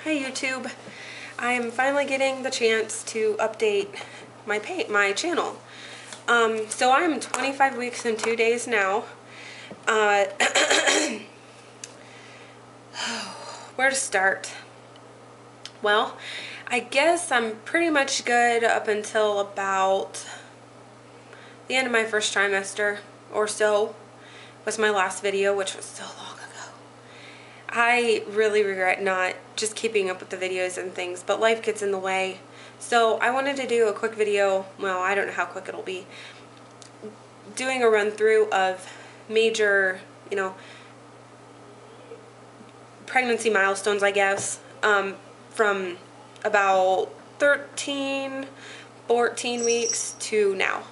Hi YouTube. I'm finally getting the chance to update my channel. So I'm 25 weeks and 2 days now. Where to start? Well, I guess I'm pretty much good up until about the end of my first trimester or so. Was my last video, which was so long ago. I really regret not just keeping up with the videos and things, but life gets in the way. So I wanted to do a quick video, well, I don't know how quick it'll be, doing a run through of major, pregnancy milestones, I guess, from about 13, 14 weeks to now.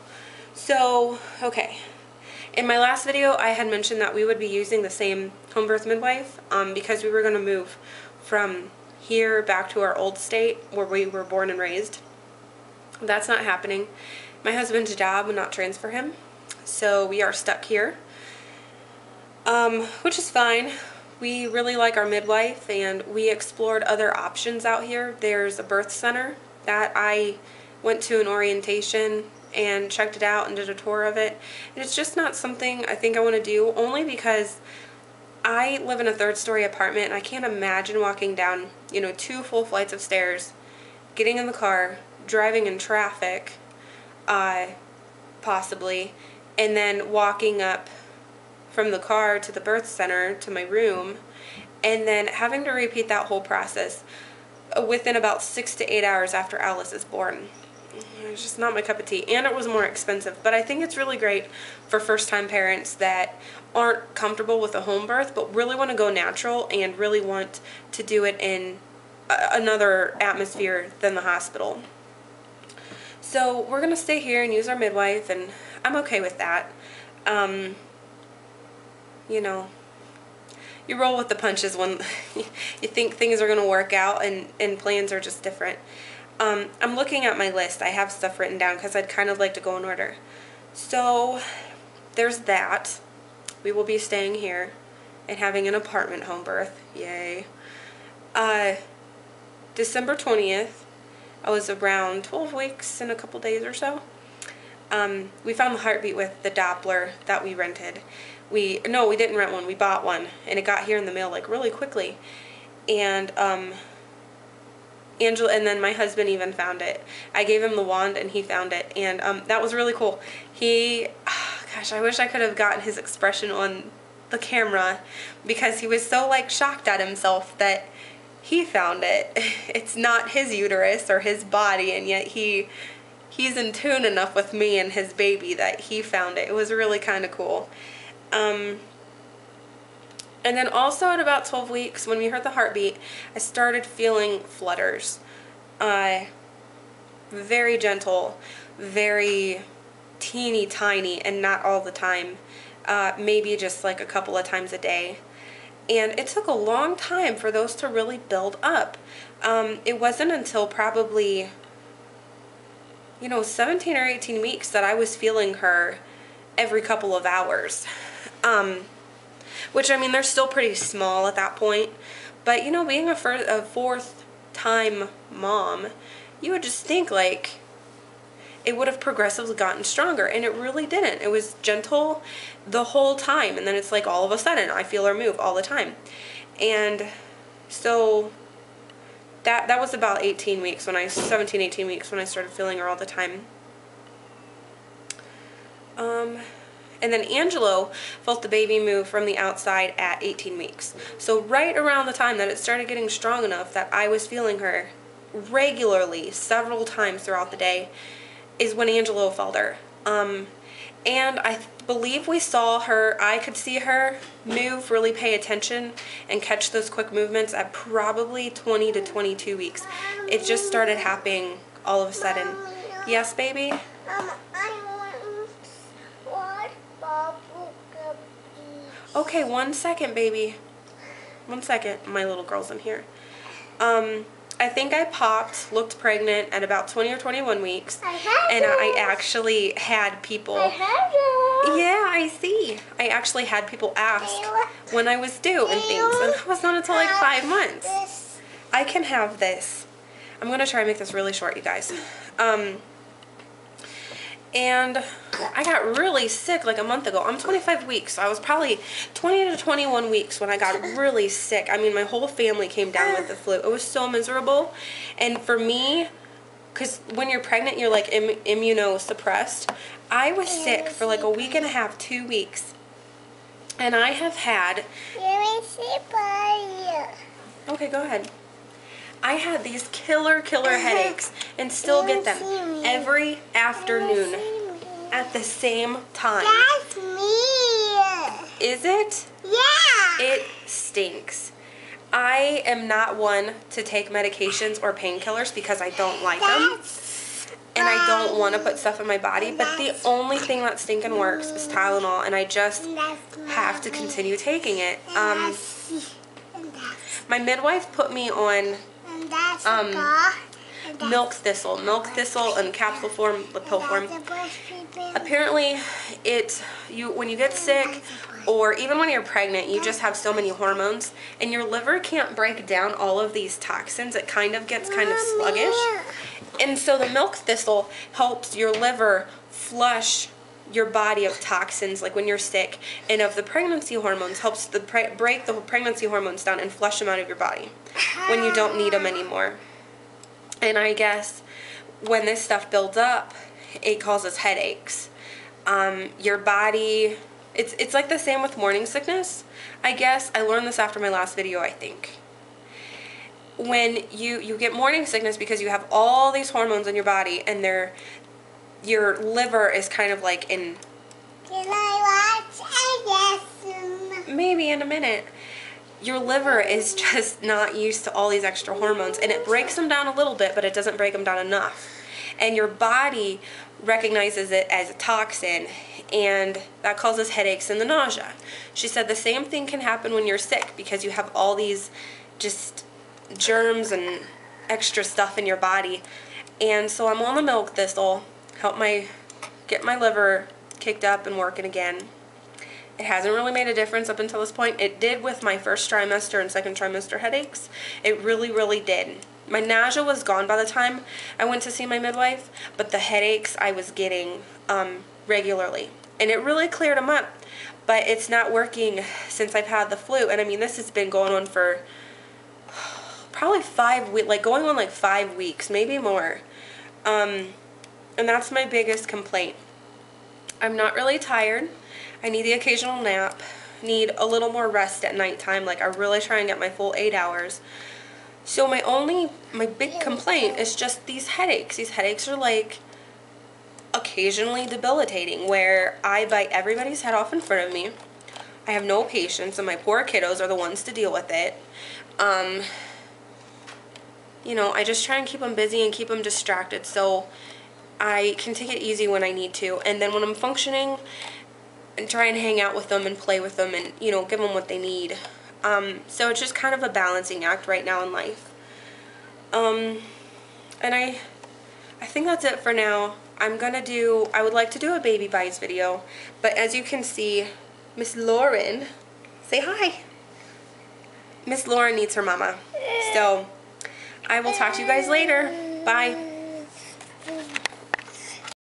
So, okay. In my last video, I had mentioned that we would be using the same home birth midwife because we were going to move from here back to our old state where we were born and raised. That's not happening. My husband's job would not transfer him, so we are stuck here, which is fine. We really like our midwife, and we explored other options out here. There's a birth center that I went to an orientation and checked it out and did a tour of it, and it's just not something I think I want to do, only because I live in a third-story apartment and I can't imagine walking down 2 full flights of stairs, getting in the car, driving in traffic, possibly, and then walking up from the car to the birth center to my room, and then having to repeat that whole process within about 6 to 8 hours after Alice is born. It's just not my cup of tea, and it was more expensive. But I think it's really great for first-time parents that aren't comfortable with a home birth but really want to go natural and really want to do it in another atmosphere than the hospital. So we're going to stay here and use our midwife, and I'm okay with that. You roll with the punches when you think things are going to work out and plans are just different. I'm looking at my list. I have stuff written down because I'd kind of like to go in order. So there's that. We will be staying here and having an apartment home birth. Yay. December 20th, I was around 12 weeks and a couple days or so. We found the heartbeat with the Doppler that we rented. No, we didn't rent one. We bought one, and it got here in the mail like really quickly. And Angela, and then my husband even found it. I gave him the wand and he found it, and that was really cool. Gosh, I wish I could have gotten his expression on the camera because he was so shocked at himself that he found it. It's not his uterus or his body, and yet he's in tune enough with me and his baby that he found it. It was really kind of cool. And then also at about 12 weeks, when we heard the heartbeat, I started feeling flutters. Very gentle, very teeny tiny, and not all the time. Maybe just a couple of times a day. And it took a long time for those to really build up. It wasn't until probably 17 or 18 weeks that I was feeling her every couple of hours. Which, they're still pretty small at that point. But, being a fourth-time mom, you would just think, it would have progressively gotten stronger. And it really didn't. It was gentle the whole time. And then it's all of a sudden, I feel her move all the time. And so that was about 18 weeks, 17, 18 weeks when I started feeling her all the time. And then Angelo felt the baby move from the outside at 18 weeks. So right around the time that it started getting strong enough that I was feeling her regularly, several times throughout the day, is when Angelo felt her. And I believe we saw her, I could see her move, really pay attention, and catch those quick movements at probably 20 to 22 weeks. It just started happening all of a sudden. Yes, baby? Okay, 1 second, baby. 1 second. My little girl's in here. I think I looked pregnant at about 20 or 21 weeks. I actually had people... Yeah, I see. I actually had people ask when I was due and things. And that was not until 5 months. I can have this. I'm going to try and make this really short, you guys. And I got really sick like a month ago. I'm 25 weeks, so I was probably 20 to 21 weeks when I got really sick. I mean, my whole family came down with the flu. It was so miserable. And for me, because when you're pregnant, you're like immunosuppressed. I was sick for like a week and a half, 2 weeks. And I have had... Okay, go ahead. I had these killer headaches and still get them every afternoon at the same time. That's me. Is it? Yeah. It stinks. I am not one to take medications or painkillers because I don't like them. And I don't want to put stuff in my body. But the only thing that stinking works is Tylenol. And I just have to continue taking it. My midwife put me on milk thistle in capsule form, the pill form. Apparently, when you get sick, or even when you're pregnant, you just have so many hormones, and your liver can't break down all of these toxins. It gets kind of sluggish, and so the milk thistle helps your liver flush your body of toxins, like when you're sick, and of the pregnancy hormones, helps break the pregnancy hormones down and flush them out of your body when you don't need them anymore. And I guess when this stuff builds up, it causes headaches. Your body, it's like the same with morning sickness. I guess I learned this after my last video, I think. When you get morning sickness because you have all these hormones in your body, and your liver is kind of like in... Can I watch? Maybe in a minute. Your liver is just not used to all these extra hormones, and it breaks them down a little bit, but it doesn't break them down enough. And your body recognizes it as a toxin, and that causes headaches and the nausea. She said the same thing can happen when you're sick because you have all these just germs and extra stuff in your body. And so I'm on the milk thistle, get my liver kicked up and working again. It hasn't really made a difference up until this point. It did with my first trimester and second trimester headaches. It really did. My nausea was gone by the time I went to see my midwife, but the headaches I was getting regularly. And it really cleared them up, but it's not working since I've had the flu. And I mean, this has been going on for probably 5 weeks, like going on like 5 weeks, maybe more. And that's my biggest complaint. I'm not really tired. I need the occasional nap. Need a little more rest at nighttime. Like I really try and get my full 8 hours. So my big complaint is just these headaches. These headaches are like occasionally debilitating, where I bite everybody's head off in front of me. I have no patience, and my poor kiddos are the ones to deal with it. You know, I just try and keep them busy and keep them distracted so I can take it easy when I need to. And then when I'm functioning, and try and hang out with them and play with them and, you know, give them what they need. So it's just kind of a balancing act right now in life. And I think that's it for now. I would like to do a baby bites video, but as you can see, Miss Lauren, say hi. Miss Lauren needs her mama. So I will talk to you guys later. Bye.